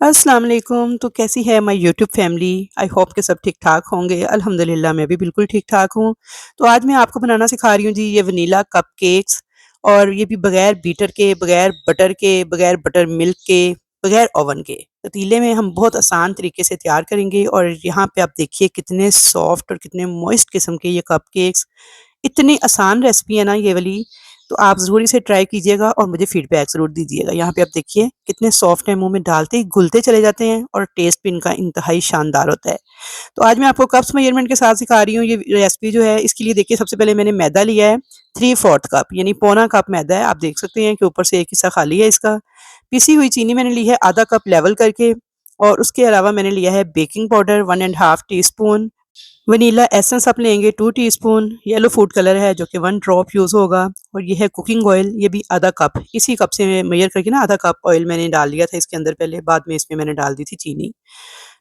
अस्सलाम वालेकुम। तो कैसी है my YouTube family? I hope कि सब ठीक-ठाक होंगे। अल्हम्दुलिल्लाह मैं भी बिल्कुल ठीक-ठाक हूँ। तो आज मैं आपको बनाना सिखा रही हूँ जी ये वनीला कपकेक्स और ये भी बगैर बीटर के, बगैर बटर मिल्क के, बगैर ओवन के। पतीले में हम बहुत आसान तरीके से तैयार करेंगे और यहाँ पे आप देखिए कितने सॉफ्ट और कितने मॉइस्ट किस्म के ये कपकेक्स। इतनी आसान रेसिपी है ना ये वाली, तो आप ज़रूर इसे ट्राई कीजिएगा और मुझे फीडबैक ज़रूर दीजिएगा। यहाँ पे आप देखिए कितने सॉफ्ट हैं, मुँह में डालते ही घुलते चले जाते हैं और टेस्ट भी इनका इंतहाई शानदार होता है। तो आज मैं आपको कप्स मेजरमेंट के साथ सिखा रही हूँ ये रेसिपी जो है। इसके लिए देखिए सबसे पहले मैंने मैदा लिया है 3/4 कप यानी पौना कप मैदा है। आप देख सकते हैं कि ऊपर से एक हिस्सा खाली है इसका। पिसी हुई चीनी मैंने ली है आधा कप लेवल करके और उसके अलावा मैंने लिया है baking powder 1 and half teaspoon, vanilla essence आप लेंगे 2 टीस्पून, येलो फूड कलर है जो कि 1 ड्रॉप यूज़ होगा और ये है कुकिंग ऑयल, ये भी आधा कप। इसी कप से मेजर करके ना आधा कप ऑयल मैंने डाल लिया था इसके अंदर पहले, बाद में इसमें मैंने डाल दी थी चीनी।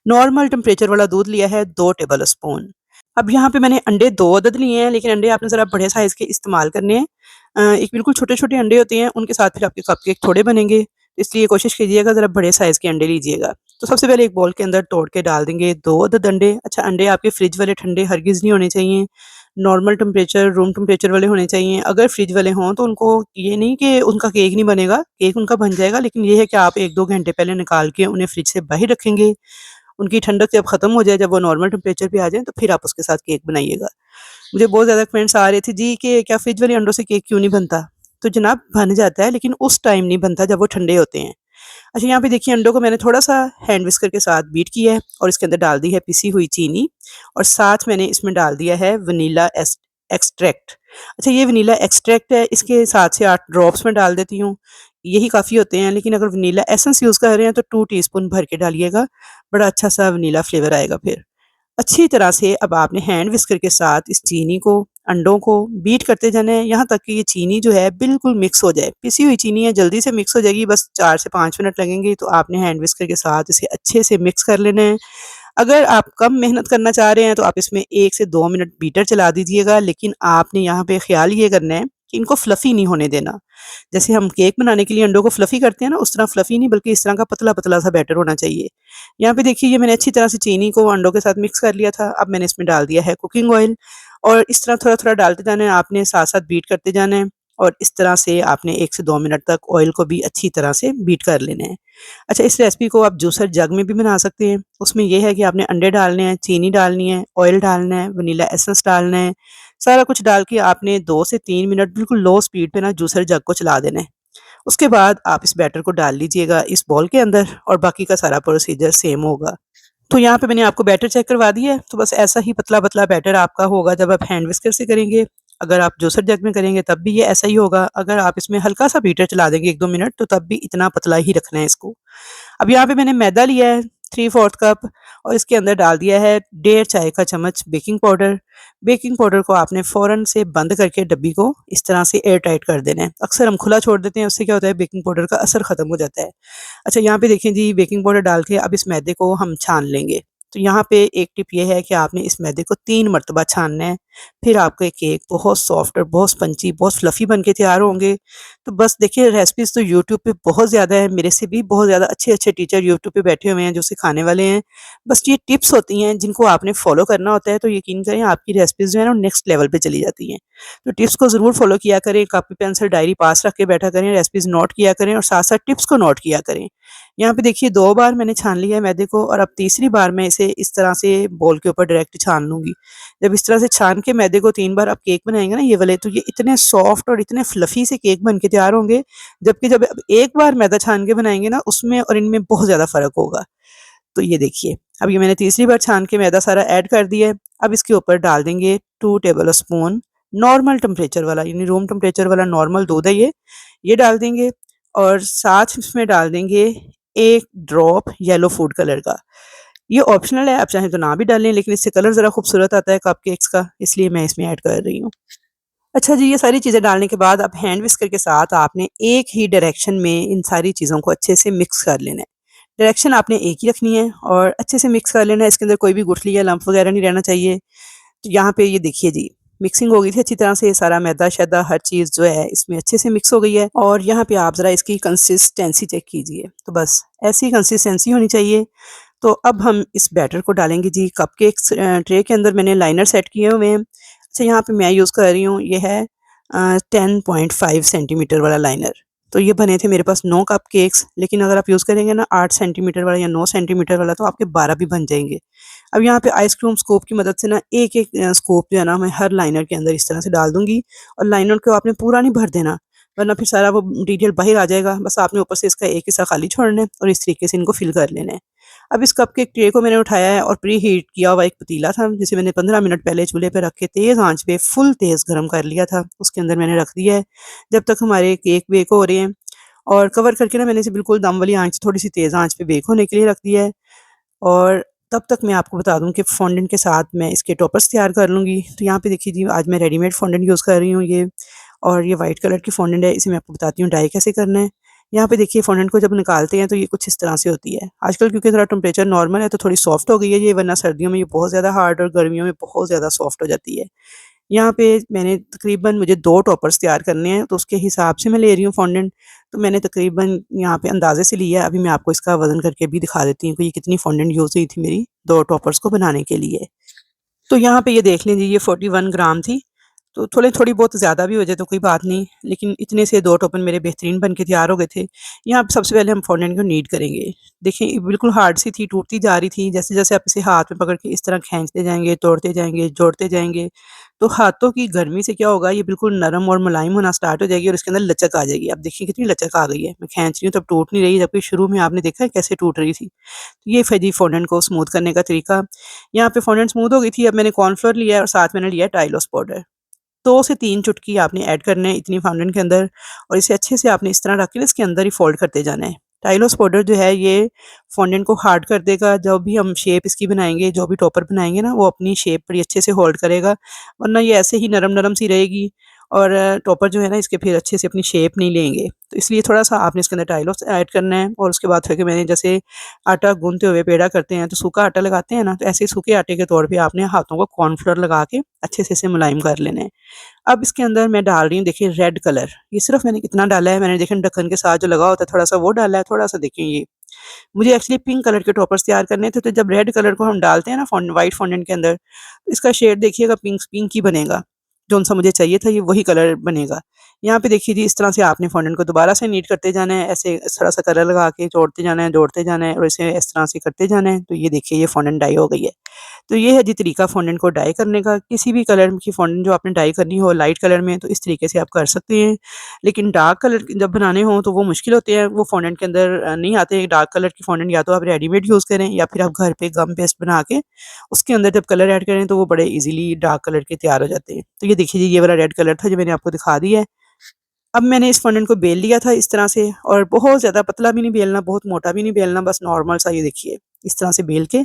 नॉर्मल टेम्परेचर वाला दूध लिया है 2 टेबल स्पून। अब यहाँ पे मैंने अंडे 2 अदद लिए हैं, लेकिन अंडे आपने ज़रा बड़े साइज़ के इस्तेमाल करने हैं। एक बिल्कुल छोटे-छोटे अंडे होते हैं, उनके साथ फिर आपके कपकेक थोड़े बनेंगे, इसलिए कोशिश कीजिएगा ज़रा बड़े साइज़ के अंडे लीजिएगा। तो सबसे पहले एक बाउल के अंदर तोड़ के डाल देंगे 2 अदद अंडे। अच्छा, अंडे आपके फ्रिज वाले ठंडे हरगिज़ नहीं होने चाहिए, नॉर्मल टेम्परेचर, रूम टेम्परेचर वाले होने चाहिए। अगर फ्रिज वाले हों तो उनको ये नहीं कि उनका केक नहीं बनेगा, केक उनका बन जाएगा, लेकिन ये है कि आप 1-2 घंटे पहले निकाल के उन्हें फ्रिज से बाहर रखेंगे। उनकी ठंडक जब ख़त्म हो जाए, जब वो नॉर्मल टेम्परेचर पे आ जाएँ, तो फिर आप उसके साथ केक बनाइएगा। मुझे बहुत ज़्यादा कमेंट्स आ रहे थे जी कि क्या फ्रिज वाले अंडों से केक क्यों नहीं बनता? तो जनाब बन जाता है, लेकिन उस टाइम नहीं बनता जब वो ठंडे होते हैं। अच्छा, यहाँ पे देखिए अंडों को मैंने थोड़ा-सा हैंड विस्कर के साथ बीट किया है और इसके अंदर डाल दी है पिसी हुई चीनी और साथ मैंने इसमें डाल दिया है वनीला एक्सट्रैक्ट। अच्छा, ये वनीला एक्सट्रैक्ट है, इसके 7 से 8 ड्रॉप्स मैं डाल देती हूँ, यही काफ़ी होते हैं। लेकिन अगर वनीला एसेंस यूज़ कर रहे हैं तो 2 टीस्पून भर के डालिएगा, बड़ा अच्छा-सा वनीला फ्लेवर आएगा फिर। अच्छी तरह से अब आपने हैंड विस्कर के साथ इस चीनी को, अंडों को बीट करते जाना है, यहाँ तक कि ये चीनी जो है बिल्कुल मिक्स हो जाए। पिसी हुई चीनी है, जल्दी से मिक्स हो जाएगी, बस 4 से 5 मिनट लगेंगे। तो आपने हैंड विस्कर के साथ इसे अच्छे से मिक्स कर लेना है। अगर आप कम मेहनत करना चाह रहे हैं तो आप इसमें 1 से 2 मिनट बीटर चला दीजिएगा, लेकिन आपने यहाँ पे ख़्याल ये करना है कि इनको फ्लफ़ी नहीं होने देना। जैसे हम केक बनाने के लिए अंडों को फ्लफ़ी करते हैं ना, उस तरह फ्लफ़ी नहीं, बल्कि इस तरह का पतला-पतला सा बैटर होना चाहिए। यहाँ पे देखिए ये मैंने अच्छी तरह से चीनी को अंडों के साथ मिक्स कर लिया था। अब मैंने इसमें डाल दिया है कुकिंग ऑयल और इस तरह थोड़ा-थोड़ा डालते जाना है, आपने साथ-साथ बीट करते जाना है और इस तरह से आपने 1 से 2 मिनट तक ऑयल को भी अच्छी तरह से बीट कर लेना है। अच्छा, इस रेसिपी को आप जूसर जग में भी बना सकते हैं। उसमें ये है कि आपने अंडे डालने हैं, चीनी डालनी है, ऑयल डालना है, वनीला एसेंस डालना है। सारा कुछ डाल के आपने 2 से 3 मिनट बिल्कुल लो स्पीड पे ना जूसर जग को चला देना है। उसके बाद आप इस बैटर को डाल लीजिएगा इस बाउल के अंदर और बाकी का सारा प्रोसीजर सेम होगा। तो यहाँ पे मैंने आपको बैटर चेक करवा दिया है, तो बस ऐसा ही पतला-पतला बैटर आपका होगा जब आप हैंड विस्कर से करेंगे। अगर आप जूसर जग में करेंगे तब भी ये ऐसा ही होगा। अगर आप इसमें हल्का-सा बीटर चला देंगे 1-2 मिनट, तो तब भी इतना पतला ही रखना है इसको। अब यहाँ पे मैंने मैदा लिया है 3/4 कप और इसके अंदर डाल दिया है डेढ़ चाय का चम्मच बेकिंग पाउडर। बेकिंग पाउडर को आपने फ़ौरन से बंद करके डब्बी को इस तरह से एयर टाइट कर देना है। अक्सर हम खुला छोड़ देते हैं, उससे क्या होता है बेकिंग पाउडर का असर ख़त्म हो जाता है। अच्छा, यहाँ पे देखिए जी बेकिंग पाउडर डाल के अब इस मैदे को हम छान लेंगे। तो यहाँ पे एक टिप ये है कि आपने इस मैदे को 3 मरतबा छानना है, फिर आपके केक बहुत सॉफ्ट और बहुत स्पंजी, बहुत फ्लफ़ी बन के तैयार होंगे। तो बस देखिए रेसिपीज़ तो यूट्यूब पे बहुत ज़्यादा है, मेरे से भी बहुत ज़्यादा अच्छे-अच्छे टीचर यूट्यूब पे बैठे हुए हैं जो सिखाने वाले हैं। बस ये टिप्स होती हैं जिनको आपने फ़ॉलो करना होता है, तो यकीन करें आपकी रेसिपीज़ जो है ना नेक्स्ट लेवल पे चली जाती हैं। तो टिप्स को ज़रूर फ़ॉलो किया करें, कॉपी पेंसिल डायरी पास रख के बैठा करें, रेसिपीज़ नोट किया करें और साथ-साथ टिप्स को नोट किया करें। यहाँ पे देखिए 2 बार मैंने छान लिया है मैदे को और अब तीसरी बार मैं इसे इस तरह से बाउल के ऊपर डायरेक्ट छान लूँगी। जब इस तरह से छान के मैदे को 3 बार आप केक बनाएँगे ना ये वाले, तो ये इतने सॉफ्ट और इतने फ्लफ़ी से केक बन के तैयार होंगे, जबकि जब आप एक बार मैदा छान के बनाएँगे ना, उसमें और इनमें बहुत ज़्यादा फ़र्क होगा। तो ये देखिए, अब ये मैंने तीसरी बार छान के मैदा सारा ऐड कर दिया है। अब इसके ऊपर डाल देंगे 2 टेबल स्पून नॉर्मल टेम्परेचर वाला यानी रूम टेम्परेचर वाला नॉर्मल दूध है ये डाल देंगे और साथ इसमें डाल देंगे 1 ड्रॉप येलो फूड कलर का। ये ऑप्शनल है, आप चाहें तो ना भी डालें, लेकिन इससे कलर ज़रा खूबसूरत आता है कपकेक्स का, इसलिए मैं इसमें ऐड कर रही हूँ। अच्छा जी, ये सारी चीज़ें डालने के बाद अब हैंड विस्कर के साथ आपने एक ही डायरेक्शन में इन सारी चीज़ों को अच्छे से मिक्स कर लेना है। डायरेक्शन आपने एक ही रखनी है और अच्छे से मिक्स कर लेना है, इसके अंदर कोई भी गुठली या लम्प वगैरह नहीं रहना चाहिए। तो यहाँ पे ये देखिए जी, मिक्सिंग हो गई थी अच्छी तरह से, सारा मैदा-शैदा हर चीज़ जो है इसमें अच्छे से मिक्स हो गई है। और यहाँ पे आप ज़रा इसकी कंसिस्टेंसी चेक कीजिए। तो बस ऐसी कंसिस्टेंसी होनी चाहिए। तो अब हम इस बैटर को डालेंगे जी कपकेक्स ट्रे के अंदर। मैंने लाइनर सेट किए हुए हैं। अच्छा, यहाँ पे मैं यूज़ कर रही हूँ, ये है 10.5 सेंटीमीटर वाला लाइनर। तो ये बने थे मेरे पास 9 कपकेक्स, लेकिन अगर आप यूज़ करेंगे ना 8 सेंटीमीटर वाला या 9 सेंटीमीटर वाला, तो आपके 12 भी बन जाएँगे। अब यहाँ पे आइसक्रीम स्कूप की मदद से ना एक-एक स्कूप जो है ना मैं हर लाइनर के अंदर इस तरह से डाल दूँगी। और लाइनर को आपने पूरा नहीं भर देना, वरना फिर सारा वो मटीरियल बाहर आ जाएगा। बस आपने ऊपर से इसका एक हिस्सा खाली छोड़ना है और इस तरीके से इनको फिल कर लेना है। अब इस कपकेक ट्रे को मैंने उठाया है और प्री हीट किया हुआ एक पतीला था, जिसे मैंने 15 मिनट पहले चूल्हे पे रख के तेज़ आँच पे फुल तेज़ गरम कर लिया था। उसके अंदर मैंने रख दिया है, जब तक हमारे केक बेक हो रहे हैं। और कवर करके ना मैंने इसे बिल्कुल दम वाली आँच, थोड़ी-सी तेज़ आँच पे बेक होने के लिए रख दिया है। और तब तक मैं आपको बता दूँ कि फॉन्डेंट के साथ मैं इसके टॉपर्स तैयार कर लूँगी। तो यहाँ पे देखिए जी, आज मैं रेडीमेड फॉन्डेंट यूज़ कर रही हूँ ये। और ये वाइट कलर की फॉन्डेंट है, इसे मैं आपको बताती हूँ डाई कैसे करना है। यहाँ पे देखिए फॉन्डेंट को जब निकालते हैं तो ये कुछ इस तरह से होती है। आजकल क्योंकि थोड़ा टेम्परेचर नॉर्मल है तो थोड़ी सॉफ्ट हो गई है ये, वरना सर्दियों में ये बहुत ज़्यादा हार्ड और गर्मियों में बहुत ज़्यादा सॉफ्ट हो जाती है। यहाँ पे मैंने तकरीबन, मुझे 2 टॉपर्स तैयार करने हैं, तो उसके हिसाब से मैं ले रही हूँ फॉन्डेंट। तो मैंने तकरीबन यहाँ पे अंदाज़े से लिया है। अभी मैं आपको इसका वज़न करके भी दिखा देती हूँ कि ये कितनी फॉन्डेंट यूज़ हुई थी मेरी 2 टॉपर्स को बनाने के लिए। तो यहाँ पे ये देख लीजिए, ये 41 ग्राम थी। तो थोड़ी बहुत ज़्यादा भी हो जाए तो कोई बात नहीं, लेकिन इतने से 2 टोपन मेरे बेहतरीन बन के तैयार हो गए थे। यहाँ पे सबसे पहले हम फॉन्डेंट को नीड करेंगे। देखिए ये बिल्कुल हार्ड सी थी, टूटती जा रही थी। जैसे-जैसे आप इसे हाथ में पकड़ के इस तरह खींचते जाएँगे, तोड़ते जाएँगे, जोड़ते जाएँगे, तो हाथों की गर्मी से क्या होगा, ये बिल्कुल नरम और मुलायम होना स्टार्ट हो जाएगी और इसके अंदर लचक आ जाएगी। अब देखिए कितनी लचक आ गई है। मैं खींच रही हूँ तब टूट नहीं रही, जबकि शुरू में आपने देखा है कैसे टूट रही थी। ये फजी फॉन्डेंट को स्मूथ करने का तरीका। यहाँ पे फॉन्डेंट स्मूथ हो गई थी, अब मैंने कॉर्नफ्लोर लिया है और साथ मैंने लिया है टाइलोस पाउडर। 2 से 3 चुटकी आपने ऐड करने हैं इतनी फॉन्डेंट के अंदर, और इसे अच्छे से आपने इस तरह रख के ना इसके अंदर ही फ़ोल्ड करते जाना है। टाइलोस पाउडर जो है ये फॉन्डेंट को हार्ड कर देगा। जब भी हम शेप इसकी बनाएँगे, जो भी टॉपर बनाएँगे ना, वो अपनी शेप बड़ी अच्छे से होल्ड करेगा, वरना ये ऐसे ही नरम-नरम सी रहेगी और टॉपर जो है ना इसके फिर अच्छे से अपनी शेप नहीं लेंगे। तो इसलिए थोड़ा-सा आपने इसके अंदर टाइलोस ऐड करना है। और उसके बाद फिर के मैंने जैसे आटा गूँथते हुए पेड़ा करते हैं तो सूखा आटा लगाते हैं ना, तो ऐसे ही सूखे आटे के तौर पे आपने हाथों को कॉर्नफ्लोर लगा के अच्छे से इसे मुलायम कर लेना है। अब इसके अंदर मैं डाल रही हूँ देखिए रेड कलर। ये सिर्फ़ मैंने कितना डाला है, मैंने देखिए ढक्कन के साथ जो लगा होता है थोड़ा-सा वो डाला है, थोड़ा-सा देखिए ये। मुझे एक्चुअली पिंक कलर के टॉपर्स तैयार करने थे, तो जब रेड कलर को हम डालते हैं ना व्हाइट फॉन्डेंट के अंदर, तो इसका शेड देखिएगा पिंक पिंक ही बनेगा। जौन-सा मुझे चाहिए था ये वही कलर बनेगा। यहाँ पे देखिए जी, इस तरह से आपने फॉन्डेंट को दोबारा से नीट करते जाना है, ऐसे थोड़ा-सा कलर लगा के जोड़ते जाना है, जोड़ते जाना है और इसे इस तरह से करते जाना है। तो ये देखिए ये फॉन्डेंट डाई हो गई है। तो ये है जी तरीका फ़ॉन्डेंट को डाई करने का। किसी भी कलर की फ़ॉन्डेंट जो आपने डाई करनी हो लाइट कलर में, तो इस तरीके से आप कर सकते हैं। लेकिन डार्क कलर जब बनाने हों तो वो मुश्किल होते हैं, वो फ़ॉन्डेंट के अंदर नहीं आते। डार्क कलर की फ़ॉन्डेंट या तो आप रेडीमेड यूज़ करें या फिर आप घर पे गम पेस्ट बना के उसके अंदर जब कलर ऐड करें तो वो बड़े ईज़िली डार्क कलर के तैयार हो जाते हैं। तो ये देखिए जी, ये वाला रेड कलर था जो मैंने आपको दिखा दिया है। अब मैंने इस फ़ॉन्डेंट को बेल लिया था इस तरह से, और बहुत ज़्यादा पतला भी नहीं बेलना, बहुत मोटा भी नहीं बेलना, बस नॉर्मल सा ये देखिए इस तरह से बेल के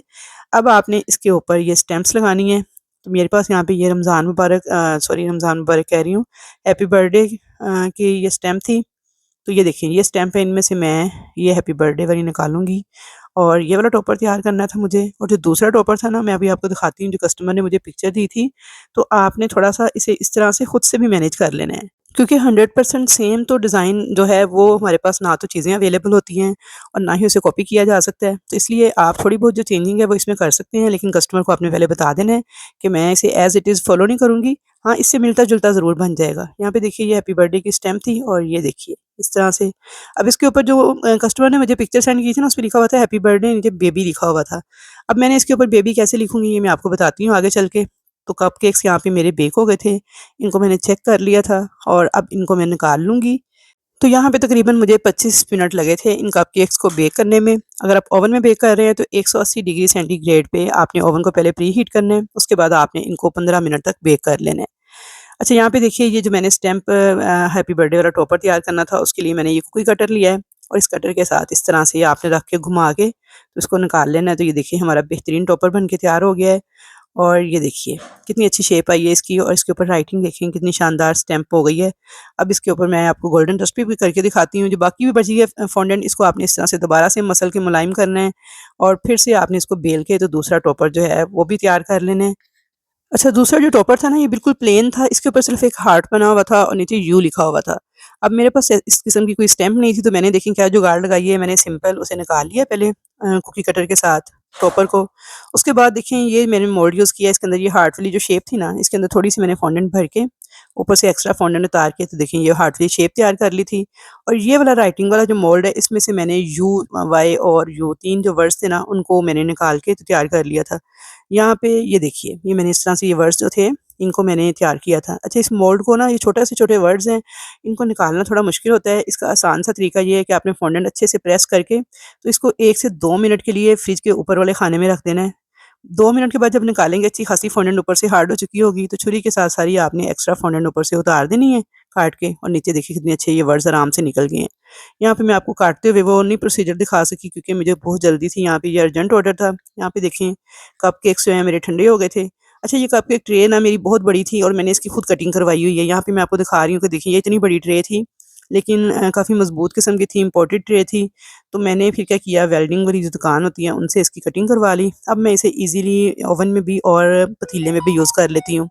अब आपने इसके ऊपर ये स्टैम्प्स लगानी है। तो मेरे पास यहाँ पे ये रमज़ान मुबारक सॉरी रमज़ान मुबारक कह रही हूँ, हैप्पी बर्थडे की ये स्टैम्प थी। तो ये देखिए ये स्टैम्प है, इनमें से मैं ये हैप्पी बर्थडे वाली निकालूँगी और ये वाला टॉपर तैयार करना था मुझे। और जो दूसरा टॉपर था ना, मैं अभी आपको दिखाती हूँ, जो कस्टमर ने मुझे पिक्चर दी थी, तो आपने थोड़ा-सा इसे इस तरह से खुद से भी मैनेज कर लेना है। क्योंकि 100% सेम तो डिज़ाइन जो है वो हमारे पास ना तो चीज़ें अवेलेबल होती हैं और ना ही उसे कॉपी किया जा सकता है। तो इसलिए आप थोड़ी बहुत जो चेंजिंग है वो इसमें कर सकते हैं, लेकिन कस्टमर को आपने पहले बता देना है कि मैं इसे एज़ इट इज़ फ़ॉलो नहीं करूँगी। हाँ, इससे मिलता-जुलता ज़रूर बन जाएगा। यहाँ पे देखिए ये हैप्पी बर्थडे की स्टैम्प थी और ये देखिए इस तरह से। अब इसके ऊपर जो कस्टमर ने मुझे पिक्चर सेंड की थी ना, उसपे लिखा हुआ था हैप्पी बर्थडे, नीचे बेबी लिखा हुआ था। अब मैंने इसके ऊपर बेबी कैसे लिखूँगी ये मैं आपको बताती हूँ आगे चल के। तो कपकेक्स यहाँ पे मेरे बेक हो गए थे। इनको मैंने चेक कर लिया था और अब इनको मैं निकाल लूँगी। तो यहाँ पे तकरीबन मुझे 25 मिनट लगे थे इन कपकेक्स को बेक करने में। अगर आप ओवन में बेक कर रहे हैं तो 180 डिग्री सेंटीग्रेड पे आपने ओवन को पहले प्री हीट करना है, उसके बाद आपने इनको 15 मिनट तक बेक कर लेना है। अच्छा, यहाँ पे देखिए ये जो मैंने स्टैम्प हैप्पी बर्थडे वाला टॉपर तैयार करना था, उसके लिए मैंने ये कुकी कटर लिया है और इस कटर के साथ इस तरह से आपने रख के घुमा के तो इसको निकाल लेना है। तो ये देखिए हमारा बेहतरीन टॉपर बन के तैयार हो गया है। और ये देखिए कितनी अच्छी शेप आई है इसकी, और इसके ऊपर राइटिंग देखिए कितनी शानदार स्टैम्प हो गई है। अब इसके ऊपर मैं आपको गोल्डन डस्ट भी करके दिखाती हूँ। जो बाकी भी बची है फॉन्डेंट, इसको आपने इस तरह से दोबारा से मसल के मुलायम करना है और फिर से आपने इसको बेल के तो दूसरा टॉपर जो है वो भी तैयार कर लेना है। अच्छा, दूसरा जो टॉपर था ना, ये बिल्कुल प्लेन था, इसके ऊपर सिर्फ़ एक हार्ट बना हुआ था और नीचे यू लिखा हुआ था। अब मेरे पास इस किस्म की कोई स्टैम्प नहीं थी, तो मैंने देखिए क्या जुगाड़ लगाई है, मैंने सिंपल उसे निकाल लिया पहले कुकी कटर के साथ टॉपर को। उसके बाद देखिए ये मैंने मोल्ड यूज़ किया, इसके अंदर ये हार्ट वाली जो शेप थी ना, इसके अंदर थोड़ी-सी मैंने फॉन्डेंट भर के ऊपर से एक्स्ट्रा फॉन्डेंट उतार के, तो देखिए ये हार्ट वाली शेप तैयार कर ली थी। और ये वाला राइटिंग वाला जो मोल्ड है, इसमें से मैंने यू, वाई और यू 3 जो वर्ड्स थे ना, उनको मैंने निकाल के तो तैयार कर लिया था। यहाँ पे ये देखिए, ये मैंने इस तरह से ये वर्ड्स जो थे, इनको मैंने तैयार किया था। अच्छा, इस मोल्ड को ना, ये छोटे से छोटे वर्ड्स हैं, इनको निकालना थोड़ा मुश्किल होता है। इसका आसान सा तरीका ये है कि आपने फॉन्डेंट अच्छे से प्रेस करके, तो इसको 1 से 2 मिनट के लिए फ्रिज के ऊपर वाले खाने में रख देना है। 2 मिनट के बाद जब निकालेंगे, अच्छी खासी फॉन्डेंट ऊपर से हार्ड हो चुकी होगी, तो छुरी के साथ सारी आपने एक्स्ट्रा फॉन्डेंट ऊपर से उतार देनी है काट के, और नीचे देखिए कितने अच्छे ये वर्ड्स आराम से निकल गए हैं। यहाँ पे मैं आपको काटते हुए वो नहीं प्रोसीजर दिखा सकी, क्योंकि मुझे बहुत जल्दी थी, यहाँ पे ये अर्जेंट ऑर्डर था। यहाँ पे देखें, कपकेक्स जो हैं मेरे ठंडे हो गए थे। अच्छा, ये कपकेक ट्रे ना मेरी बहुत बड़ी थी और मैंने इसकी खुद कटिंग करवाई हुई है। यहाँ पे मैं आपको दिखा रही हूँ कि देखिए ये इतनी बड़ी ट्रे थी, लेकिन काफ़ी मज़बूत किस्म की थी, इम्पोर्टेड ट्रे थी। तो मैंने फिर क्या किया, वेल्डिंग वाली जो दुकान होती है उनसे इसकी कटिंग करवा ली। अब मैं इसे ईज़िली ओवन में भी और पतीले में भी यूज़ कर लेती हूँ।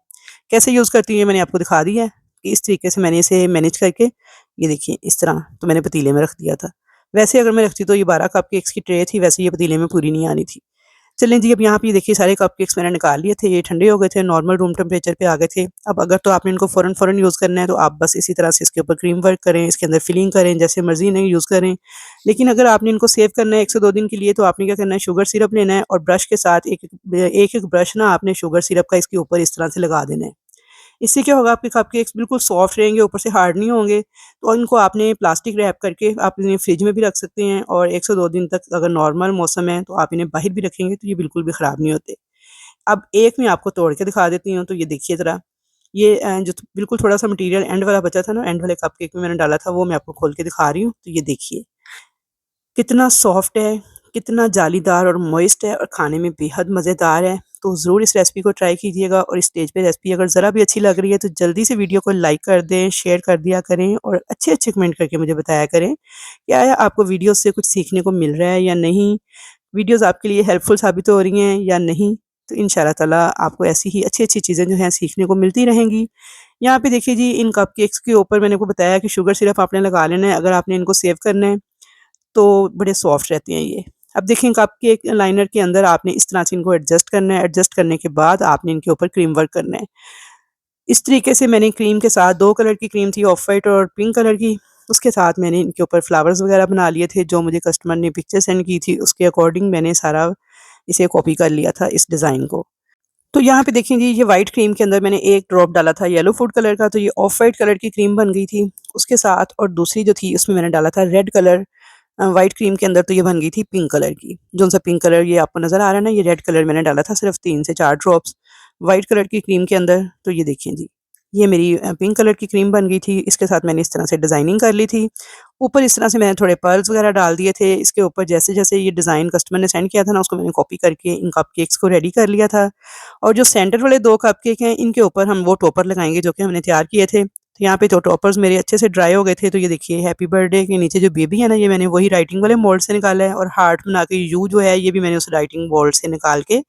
कैसे यूज़ करती हूँ ये मैंने आपको दिखा दिया है, कि इस तरीके से मैंने इसे मैनेज करके, ये देखिए इस तरह तो मैंने पतीले में रख दिया था। वैसे अगर मैं रखती तो ये 12 कपकेक्स की ट्रे थी, वैसे ये पतीले में पूरी नहीं आनी थी। चलें जी, अब यहाँ पे ये देखिए सारे कपकेक्स मैंने निकाल लिए थे, ये ठंडे हो गए थे, नॉर्मल रूम टेम्परेचर पे आ गए थे। अब अगर तो आपने इनको फ़ौरन-फ़ौरन यूज़ करना है, तो आप बस इसी तरह से इसके ऊपर क्रीम वर्क करें, इसके अंदर फिलिंग करें, जैसे मर्ज़ी इन्हें यूज़ करें। लेकिन अगर आपने इनको सेव करना है 1 से 2 दिन के लिए, तो आपने क्या करना है, शुगर सिरप लेना है और ब्रश के साथ एक-एक ब्रश ना आपने शुगर सिरप का इसके ऊपर इस तरह से लगा देना है। इससे क्या होगा, आपके कपकेक्स बिल्कुल सॉफ्ट रहेंगे, ऊपर से हार्ड नहीं होंगे। तो इनको आपने प्लास्टिक रैप करके आप इन्हें फ्रिज में भी रख सकते हैं, और 1 से 2 दिन तक अगर नॉर्मल मौसम है, तो आप इन्हें बाहर भी रखेंगे, तो ये बिल्कुल भी ख़राब नहीं होते। अब एक मैं आपको तोड़ के दिखा देती हूँ, तो ये देखिए ज़रा, ये जो बिल्कुल थोड़ा-सा मटीरियल एंड वाला बचा था ना, एंड वाले कपकेक में मैंने डाला था, वो मैं आपको खोल के दिखा रही हूँ। तो ये देखिए, कितना सॉफ्ट है, कितना जालीदार और मॉइस्ट है, और खाने में बेहद मज़ेदार है। तो ज़रूर इस रेसिपी को ट्राई कीजिएगा, और इस स्टेज पे रेसिपी अगर ज़रा भी अच्छी लग रही है, तो जल्दी से वीडियो को लाइक कर दें, शेयर कर दिया करें, और अच्छे-अच्छे कमेंट करके मुझे बताया करें, क्या है आपको वीडियो से कुछ सीखने को मिल रहा है या नहीं? वीडियोज़ आपके लिए हेल्पफुल साबित हो रही हैं या नहीं? तो इंशाअल्लाह ताला आपको ऐसी ही अच्छी-अच्छी चीज़ें जो हैं सीखने को मिलती रहेंगी। यहाँ पे देखिए जी, इन कपकेक्स के ऊपर मैंने आपको बताया कि शुगर सिरप आपने लगा लेना है, अगर आपने इनको सेव करना है, तो बड़े सॉफ्ट रहते हैं ये। अब देखें, कपकेक लाइनर के अंदर आपने इस तरह से इनको एडजस्ट करना है, एडजस्ट करने के बाद आपने इनके ऊपर क्रीम वर्क करना है। इस तरीके से मैंने क्रीम के साथ 2 कलर की क्रीम थी, ऑफ व्हाइट और पिंक कलर की, उसके साथ मैंने इनके ऊपर फ्लावर्स वगैरह बना लिए थे, जो मुझे कस्टमर ने पिक्चर सेंड की थी, उसके अकॉर्डिंग मैंने सारा इसे कॉपी कर लिया था, इस डिज़ाइन को। तो यहाँ पे देखें जी, ये व्हाइट क्रीम के अंदर मैंने एक ड्रॉप डाला था येलो फूड कलर का, तो ये ऑफ व्हाइट कलर की क्रीम बन गई थी उसके साथ, और दूसरी जो थी उसमें मैंने डाला था रेड कलर व्हाइट क्रीम के अंदर, तो ये बन गई थी पिंक कलर की। जोन-सा पिंक कलर ये आपको नज़र आ रहा है ना, ये रेड कलर मैंने डाला था सिर्फ़ 3 से 4 ड्रॉप्स व्हाइट कलर की क्रीम के अंदर। तो ये देखिए जी, ये मेरी पिंक कलर की क्रीम बन गई थी। इसके साथ मैंने इस तरह से डिज़ाइनिंग कर ली थी। ऊपर इस तरह से मैंने थोड़े पर्ल्स वगैरह डाल दिए थे। इसके ऊपर जैसे-जैसे ये डिज़ाइन कस्टमर ने सेंड किया था ना, उसको मैंने कॉपी करके इन कपकेक्स को रेडी कर लिया था। और जो सेंटर वाले 2 कपकेक हैं, इनके ऊपर हम वो टॉपर लगाएँगे जो कि हमने तैयार किए थे। तो यहाँ पे तो टॉपर्स मेरे अच्छे से ड्राई हो गए थे, तो ये देखिए हैप्पी बर्थडे के नीचे जो बेबी है ना, ये मैंने वही राइटिंग वाले मोल्ड से निकाला है, और हार्ट बना के यू जो है, ये भी मैंने उस राइटिंग मोल्ड से निकाल के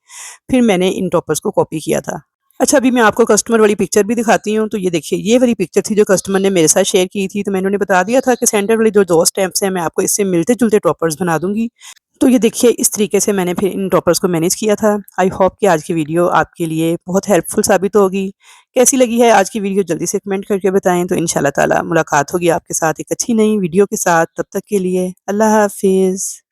फिर मैंने इन टॉपर्स को कॉपी किया था। अच्छा, अभी मैं आपको कस्टमर वाली पिक्चर भी दिखाती हूँ। तो ये देखिए, ये वाली पिक्चर थी जो कस्टमर ने मेरे साथ शेयर की थी, तो मैंने उन्हें बता दिया था कि सेंटर वाली जो 2 स्टेम्प्स हैं, मैं आपको इससे मिलते-जुलते टॉपर्स बना दूँगी। तो ये देखिए, इस तरीके से मैंने फिर इन टॉपर्स को मैनेज किया था। आई होप कि आज की वीडियो आपके लिए बहुत हेल्पफुल साबित होगी। कैसी लगी है आज की वीडियो, जल्दी से कमेंट करके बताएँ। तो इंशाअल्लाह ताला मुलाकात होगी आपके साथ एक अच्छी नई वीडियो के साथ। तब तक के लिए अल्लाह हाफ़िज़।